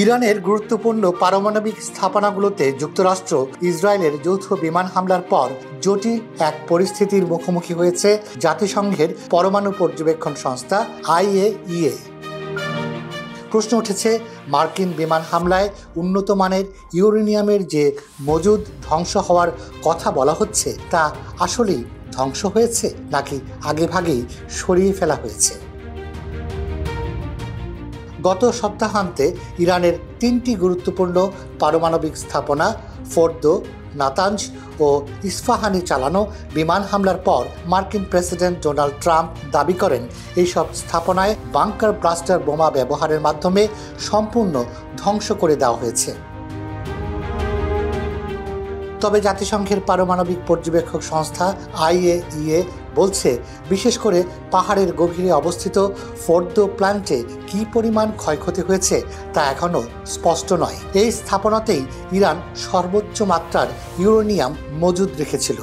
ইরানের গুরুত্বপূর্ণ পারমাণবিক স্থাপনাগুলোতে যুক্তরাষ্ট্র ইসরায়েলের যৌথ বিমান হামলার পর জটিল এক পরিস্থিতির মুখোমুখি হয়েছে জাতিসংঘের পরমাণু পর্যবেক্ষণ সংস্থা IAEA। প্রশ্ন উঠেছে, মার্কিন বিমান হামলায় উন্নত মানের ইউরেনিয়ামের যে মজুদ ধ্বংস হওয়ার কথা বলা হচ্ছে তা আসলেই ধ্বংস হয়েছে নাকি আগেভাগেই সরিয়ে ফেলা হয়েছে। গত সপ্তাহান্তে ইরানের 3টি গুরুত্বপূর্ণ পারমাণবিক স্থাপনা ফোর্দো, নাতাঞ্জ ও ইস্পাহানি চালানো বিমান হামলার পর মার্কিন প্রেসিডেন্ট ডোনাল্ড ট্রাম্প দাবি করেন এইসব স্থাপনায় বাংকার ব্লাস্টার বোমা ব্যবহারের মাধ্যমে সম্পূর্ণ ধ্বংস করে দেওয়া হয়েছে। তবে জাতিসংঘের পারমাণবিক পর্যবেক্ষক সংস্থা IAEA বলছে, বিশেষ করে পাহাড়ের গভীরে অবস্থিত ফোর্দো প্ল্যান্টে কী পরিমাণ ক্ষয়ক্ষতি হয়েছে তা এখনও স্পষ্ট নয়। এই স্থাপনাতেই ইরান সর্বোচ্চ মাত্রার ইউরেনিয়াম মজুদ রেখেছিল।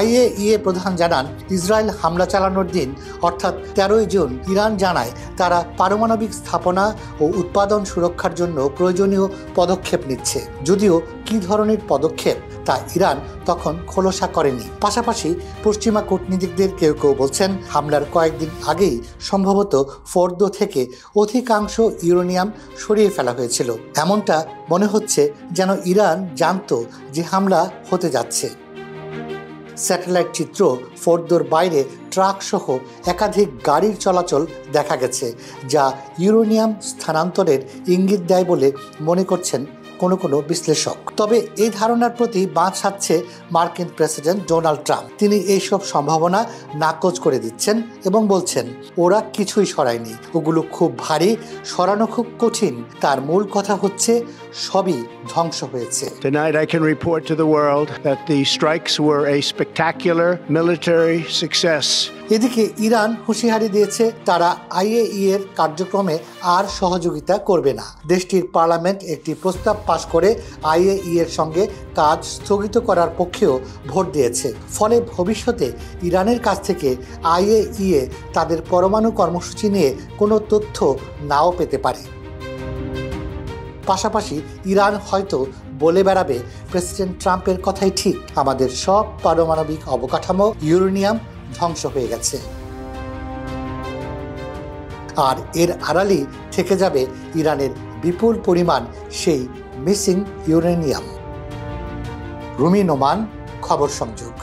IAEA প্রধান জানান, ইসরায়েল হামলা চালানোর দিন অর্থাৎ 13ই জুন ইরান জানায় তারা পারমাণবিক স্থাপনা ও উৎপাদন সুরক্ষার জন্য প্রয়োজনীয় পদক্ষেপ নিচ্ছে। যদিও কী ধরনের পদক্ষেপ তা ইরান তখন খোলসা করেনি। পাশাপাশি পশ্চিমা কূটনীতিকদের কেউ কেউ বলছেন, হামলার কয়েকদিন আগেই সম্ভবত ফোর্দো থেকে অধিকাংশ ইউরেনিয়াম সরিয়ে ফেলা হয়েছিল। এমনটা মনে হচ্ছে যেন ইরান জানতো যে হামলা হতে যাচ্ছে। স্যাটেলাইট চিত্র ফোর্দোর বাইরে ট্রাক সহ একাধিক গাড়ির চলাচল দেখা গেছে, যা ইউরেনিয়াম স্থানান্তরের ইঙ্গিত দেয় বলে মনে করছেন কোনো বিশ্লেষক। তবে এই ধারণার প্রতি বাঁধ সাধছে মার্কিন প্রেসিডেন্ট ডোনাল্ড ট্রাম্প। তিনি এইসব সম্ভাবনা নাকচ করে দিচ্ছেন এবং বলছেন, ওরা কিছুই সরায়নি, ওগুলো খুব ভারী, সরানো খুব কঠিন। তার মূল কথা হচ্ছে সবই ধ্বংস হয়েছে। Tonight I can report to the world that the strikes were a spectacular military success. এদিকে ইরান হুঁশিয়ারি দিয়েছে তারা IAEA এর কার্যক্রমে আর সহযোগিতা করবে না। দেশটির পার্লামেন্ট একটি প্রস্তাব পাশ করে IAEA এর সঙ্গে কাজ স্থগিত করার পক্ষেও ভোট দিয়েছে। ফলে ভবিষ্যতে ইরানের কাছ থেকে IAEA তাদের পরমাণু কর্মসূচি নিয়ে কোনো তথ্য নাও পেতে পারে। পাশাপাশি ইরান হয়তো বলে বেড়াবে, প্রেসিডেন্ট ট্রাম্পের কথাই ঠিক, আমাদের সব পারমাণবিক অবকাঠামো ইউরেনিয়াম ধ্বংস হয়ে গেছে। আর এর আড়ালেই থেকে যাবে ইরানের বিপুল পরিমাণ সেই মিসিং ইউরেনিয়াম। রুমি নোমান, খবর সংযোগ।